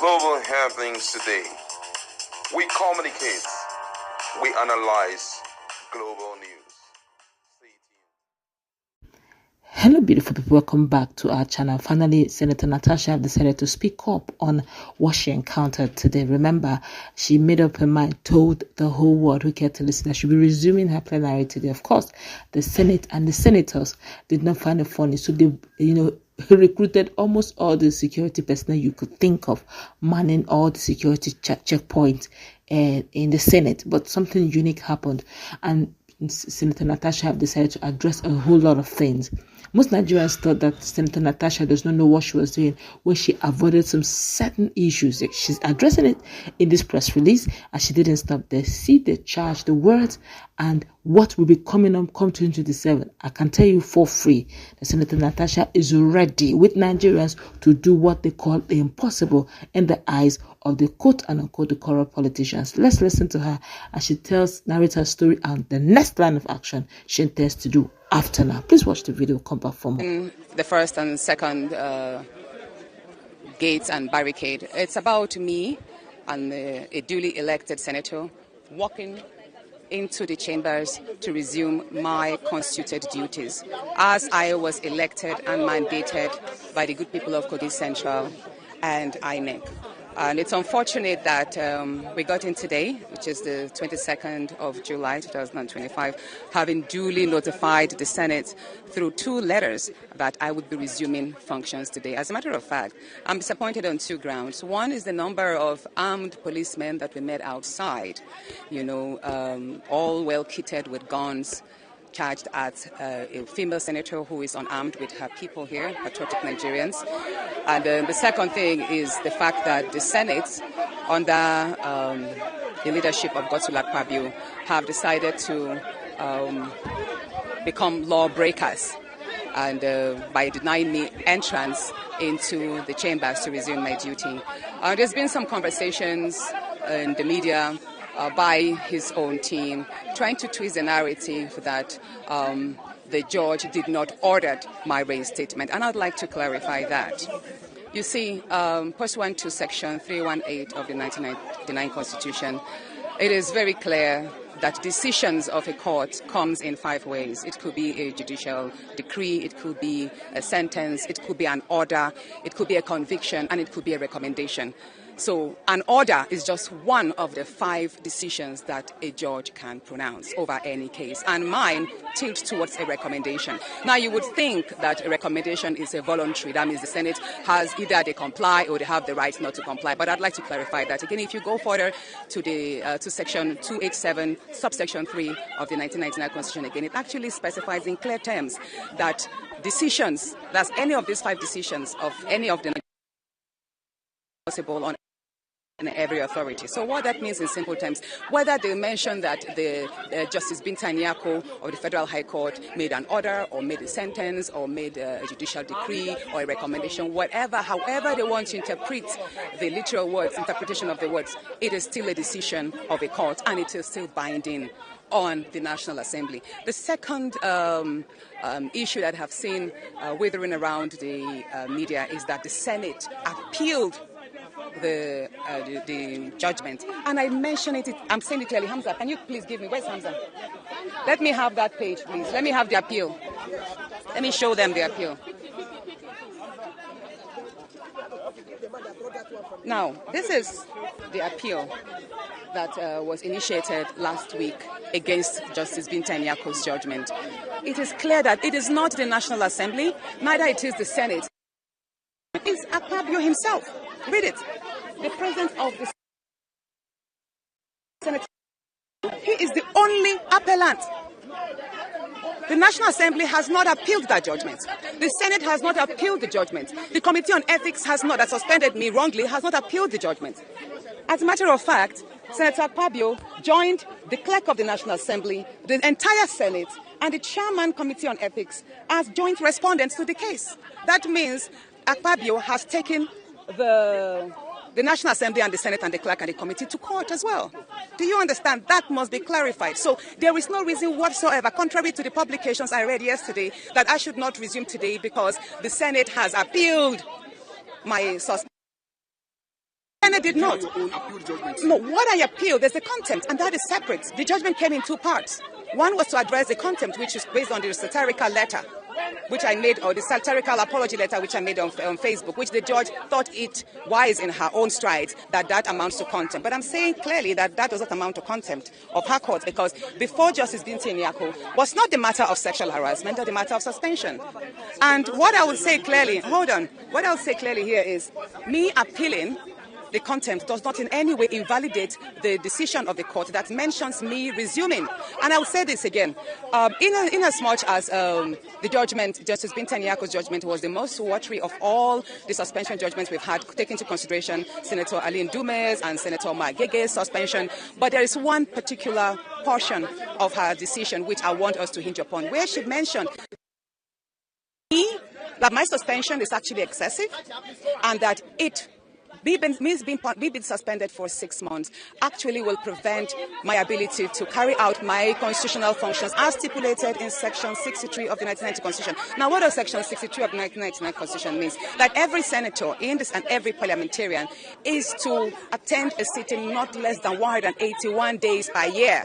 global happenings today. We communicate, we analyze global news. Hello beautiful people, welcome back to our channel. Finally, Sen.Natasha decided to speak up on what she encountered today. Remember, she made up her mind, told the whole world who cared to listen that she'll be resuming her plenary today. Of course, the Senate and the senators did not find it funny, so they, recruited almost all the security personnel you could think of, manning all the security checkpoints in the Senate. But something unique happened, and Senator Natasha have decided to address a whole lot of things. Most Nigerians thought that Senator Natasha does not know what she was doing when she avoided some certain issues. She's addressing it in this press release, and she didn't stop there. See the charge, the words, and what will be coming up come 2027. I can tell you for free that Senator Natasha is ready with Nigerians to do what they call the impossible in the eyes of the quote and unquote the corrupt politicians. Let's listen to her as she narrates her story and the next line of action she intends to do after now. Please watch the video, come back for more. In the first and second gates and barricade, it's about me and a duly elected senator walking into the chambers to resume my constituted duties as I was elected and mandated by the good people of Kogi Central and INEC. And it's unfortunate that we got in today, which is the 22nd of July 2025, having duly notified the Senate through 2 letters that I would be resuming functions today. As a matter of fact, I'm disappointed on 2 grounds. One is the number of armed policemen that we met outside, all well kitted with guns, charged at a female senator who is unarmed with her people here, patriotic Nigerians. And the second thing is the fact that the Senate, under the leadership of Godswill Akpabio, have decided to become lawbreakers and by denying me entrance into the chambers to resume my duty. There's been some conversations in the media by his own team, trying to twist the narrative that the judge did not order my reinstatement. And I'd like to clarify that. You see, pursuant to Section 318 of the 1999 Constitution, it is very clear that decisions of a court comes in 5 ways. It could be a judicial decree, it could be a sentence, it could be an order, it could be a conviction, and it could be a recommendation. So an order is just one of the 5 decisions that a judge can pronounce over any case. And mine tilts towards a recommendation. Now, you would think that a recommendation is a voluntary. That means the Senate has either they comply or they have the right not to comply. But I'd like to clarify that. Again, if you go further to the to Section 287, subsection 3 of the 1999 Constitution, again, it actually specifies in clear terms that decisions, that's any of these 5 decisions of any of the possible on every authority. So what that means in simple terms, whether they mention that the Justice Binta Nyako of the Federal High Court made an order or made a sentence or made a judicial decree or a recommendation, however they want to interpret the literal words, interpretation of the words, it is still a decision of a court and it is still binding on the National Assembly. The second issue that I have seen withering around the media is that the Senate appealed the judgment, and I mention it. I'm saying it clearly. Hamza, can you please give me? Where's Hamza? Let me have that page, please. Let me have the appeal. Let me show them the appeal. Now, this is the appeal that was initiated last week against Justice Binta Nyako's judgment. It is clear that it is not the National Assembly, neither it is the Senate. It is Akpabio himself. Read it. The president of the Senate. He is the only appellant. The National Assembly has not appealed that judgment. The Senate has not appealed the judgment. The Committee on Ethics that suspended me wrongly, has not appealed the judgment. As a matter of fact, Senator Akpabio joined the clerk of the National Assembly, the entire Senate, and the chairman Committee on Ethics as joint respondents to the case. That means Akpabio has taken the National Assembly and the Senate and the clerk and the committee to court as well. Do you understand? That must be clarified. So there is no reason whatsoever, contrary to the publications I read yesterday, that I should not resume today because the Senate has appealed my suspension. Senate did not. No, what I appealed, there's the contempt, and that is separate. The judgment came in two parts. One was to address the contempt, which is based on the satirical letter, which I made, or the satirical apology letter, which I made on Facebook, which the judge thought it wise in her own stride that amounts to contempt. But I'm saying clearly that does not amount to contempt of her court, because before Justice Binta Nyako was not the matter of sexual harassment, but the matter of suspension. And what I would say clearly, what I would say clearly here is me appealing the contempt does not in any way invalidate the decision of the court that mentions me resuming. And I will say this again, in as much as the judgment, Justice Binta Nyako's judgment, was the most watery of all the suspension judgments we've had, taking into consideration Senator Aline Dume's and Senator Magege's suspension. But there is one particular portion of her decision which I want us to hinge upon, where she mentioned that my suspension is actually excessive, and that me being suspended for 6 months actually will prevent my ability to carry out my constitutional functions as stipulated in Section 63 of the 1990 Constitution. Now, what does Section 63 of the 1999 Constitution mean? That every senator in this and every parliamentarian is to attend a sitting not less than 181 days per year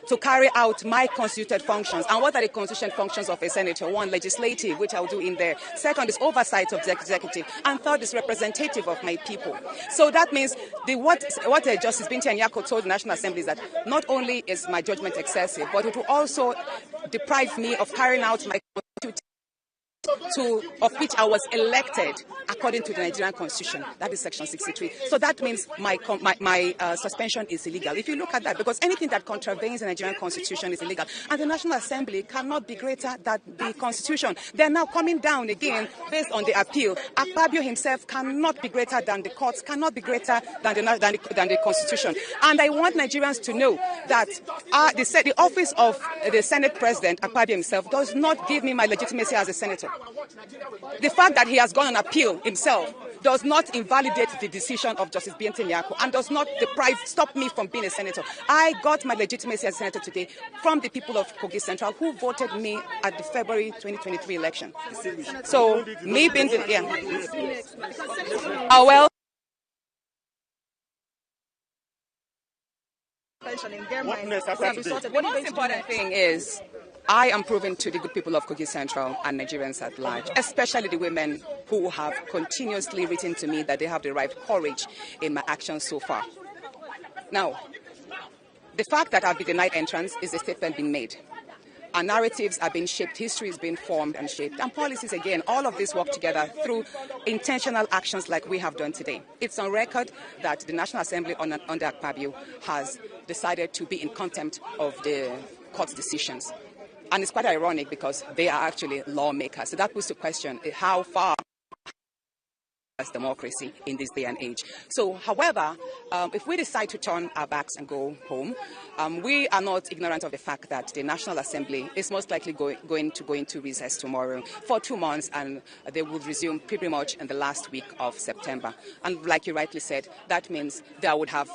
to carry out my constituted functions. And what are the constitutional functions of a senator? One, legislative, which I'll do in there. Second is oversight of the executive. And third is representative of my people. So that means what Justice Binta Nyako told the National Assembly is that not only is my judgment excessive, but it will also deprive me of carrying out my constituted of which I was elected according to the Nigerian Constitution. That is Section 63. So that means my suspension is illegal. If you look at that, because anything that contravenes the Nigerian Constitution is illegal. And the National Assembly cannot be greater than the Constitution. They are now coming down again based on the appeal. Akpabio himself cannot be greater than the courts, cannot be greater than the Constitution. And I want Nigerians to know that the office of the Senate President, Akpabio himself, does not give me my legitimacy as a senator. The fact that he has gone on appeal himself does not invalidate the decision of Justice Binta Nyako and does not stop me from being a senator. I got my legitimacy as a senator today from the people of Kogi Central who voted me at the February 2023 election. So, me being well. The most important thing is I am proving to the good people of Kogi Central and Nigerians at large, especially the women who have continuously written to me that they have the right courage in my actions so far. Now, the fact that I've been denied entrance is a statement being made. Our narratives are being shaped, history is being formed and shaped, and policies, again, all of this work together through intentional actions like we have done today. It's on record that the National Assembly under Akpabio has decided to be in contempt of the court's decisions. And it's quite ironic because they are actually lawmakers. So that puts to question how far as democracy in this day and age. So, however, if we decide to turn our backs and go home, we are not ignorant of the fact that the National Assembly is most likely going to go into recess tomorrow for 2 months, and they will resume pretty much in the last week of September. And like you rightly said, that means they would have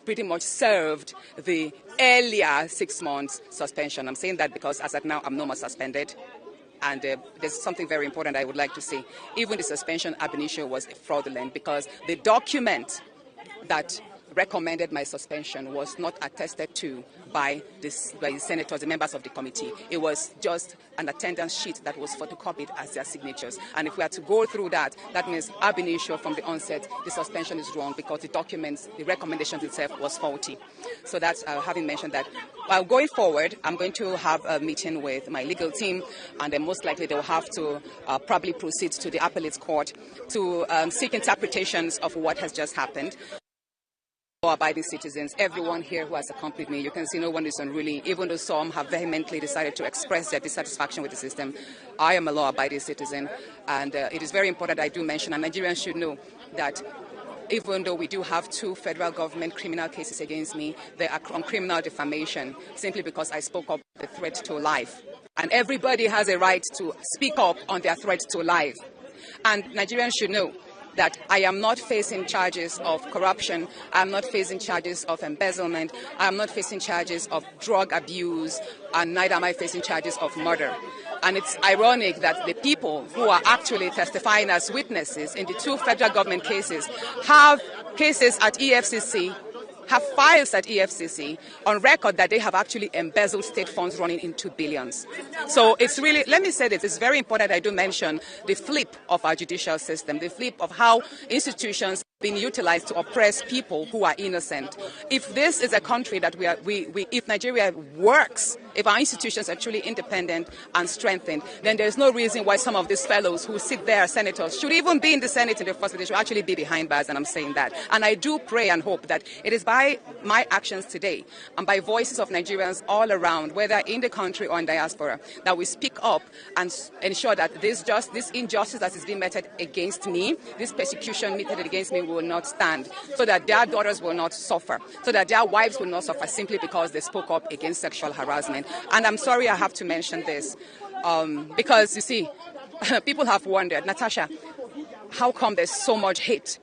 pretty much served the earlier 6 months suspension. I'm saying that because as of now, I'm no more suspended. And there's something very important I would like to say. Even the suspension ab initio was fraudulent because the document that recommended my suspension was not attested to by the senators, the members of the committee. It was just an attendance sheet that was photocopied as their signatures. And if we are to go through that, that means ab initio from the onset, the suspension is wrong because the documents, the recommendation itself was faulty. So that's having mentioned that. Going forward, I'm going to have a meeting with my legal team, and then most likely they will have to probably proceed to the appellate court to seek interpretations of what has just happened. Law-abiding citizens, everyone here who has accompanied me, you can see no one is unruly, even though some have vehemently decided to express their dissatisfaction with the system. I am a law-abiding citizen, and it is very important I do mention, and Nigerians should know that even though we do have 2 federal government criminal cases against me, they are on criminal defamation, simply because I spoke up the threat to life. And everybody has a right to speak up on their threat to life. And Nigerians should know that I am not facing charges of corruption, I am not facing charges of embezzlement, I am not facing charges of drug abuse, and neither am I facing charges of murder. And it's ironic that the people who are actually testifying as witnesses in the two federal government cases have cases at EFCC, have files at EFCC on record that they have actually embezzled state funds running into billions. So it's really, let me say this, it's very important I do mention the flip of our judicial system, the flip of how institutions being utilized to oppress people who are innocent. If this is a country that if Nigeria works, if our institutions are truly independent and strengthened, then there's no reason why some of these fellows who sit there, senators, should even be in the Senate in the first place. They should actually be behind bars, and I'm saying that. And I do pray and hope that it is by my actions today and by voices of Nigerians all around, whether in the country or in diaspora, that we speak up and ensure that this injustice that is being meted against me, this persecution meted against me will not stand, so that their daughters will not suffer, so that their wives will not suffer simply because they spoke up against sexual harassment. And I'm sorry I have to mention this, because you see, people have wondered, Natasha, how come there's so much hate?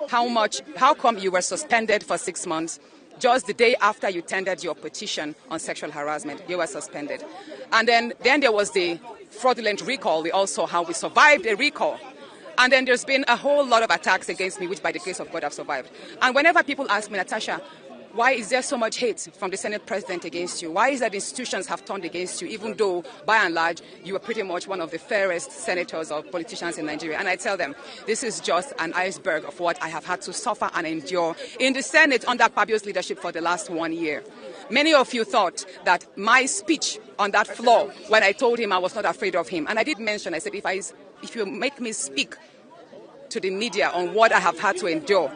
How come you were suspended for 6 months? Just the day after you tendered your petition on sexual harassment, you were suspended. And then there was the fraudulent recall. We also how we survived a recall. And then there's been a whole lot of attacks against me, which by the grace of God I've survived. And whenever people ask me, Natasha, why is there so much hate from the Senate President against you? Why is that institutions have turned against you, even though, by and large, you are pretty much one of the fairest senators or politicians in Nigeria? And I tell them, this is just an iceberg of what I have had to suffer and endure in the Senate under Akpabio's leadership for the last 1 year. Many of you thought that my speech on that floor, when I told him I was not afraid of him, and I did mention, I said, if you make me speak to the media on what I have had to endure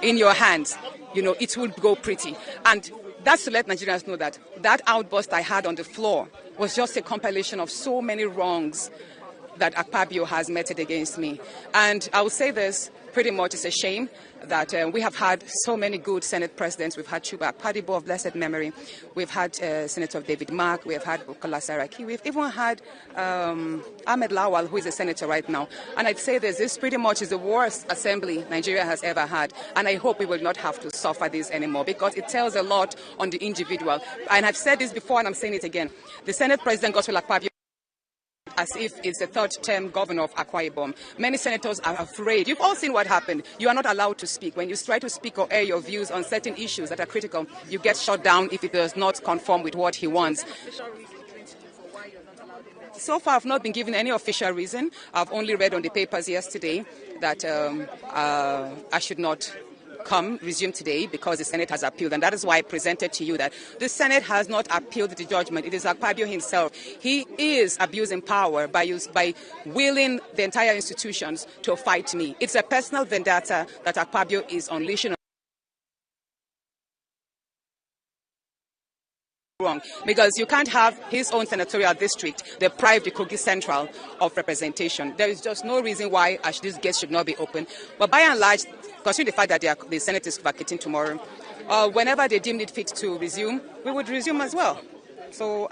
in your hands, it will go pretty. And that's to let Nigerians know that that outburst I had on the floor was just a compilation of so many wrongs that Akpabio has meted against me. And I will say this, pretty much it's a shame that we have had so many good Senate presidents. We've had Chuba Akpabio of blessed memory. We've had Senator David Mark. We have had Bukola Saraki. We've even had Ahmed Lawal, who is a senator right now. And I'd say this pretty much is the worst assembly Nigeria has ever had. And I hope we will not have to suffer this anymore, because it tells a lot on the individual. And I've said this before and I'm saying it again. The Senate President, Godswill Akpabio, as if it's the third-term governor of Akwa Ibom. Many senators are afraid. You've all seen what happened. You are not allowed to speak. When you try to speak or air your views on certain issues that are critical, you get shut down if it does not conform with what he wants. So far, I've not been given any official reason. I've only read on the papers yesterday that I should not resume today because the Senate has appealed. And that is why I presented to you that the Senate has not appealed the judgment. It is Akpabio himself. He is abusing power by willing the entire institutions to fight me. It's a personal vendetta that Akpabio is unleashing. Wrong, because you can't have his own senatorial district deprive the Kogi Central of representation. There is just no reason why these gates should not be open. But by and large, considering the fact that the Senate is vacating tomorrow, whenever they deem it fit to resume, we would resume as well. So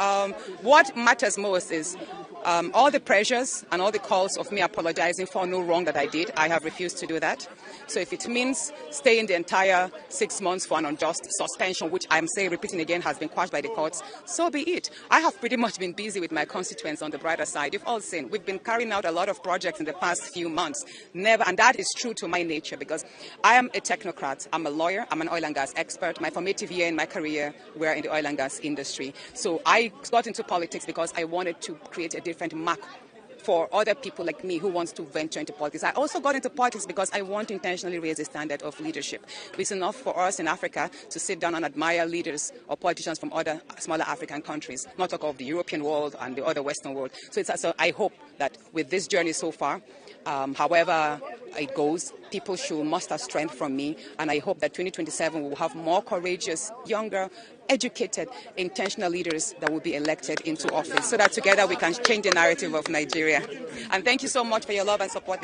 what matters most is all the pressures and all the calls of me apologizing for no wrong that I did. I have refused to do that. So if it means staying the entire 6 months for an unjust suspension, which I'm saying, repeating again, has been quashed by the courts, so be it. I have pretty much been busy with my constituents on the brighter side. You've all seen, we've been carrying out a lot of projects in the past few months. And that is true to my nature, because I am a technocrat. I'm a lawyer. I'm an oil and gas expert. My formative year in my career were in the oil and gas industry. So I got into politics because I wanted to create a different mark for other people like me who wants to venture into politics. I also got into politics because I want to intentionally raise the standard of leadership. It's enough for us in Africa to sit down and admire leaders or politicians from other smaller African countries, not talk of the European world and the other Western world. So I hope that with this journey so far, however it goes, people should muster strength from me, and I hope that 2027 we will have more courageous, younger, educated, intentional leaders that will be elected into office, so that together we can change the narrative of Nigeria. And thank you so much for your love and support.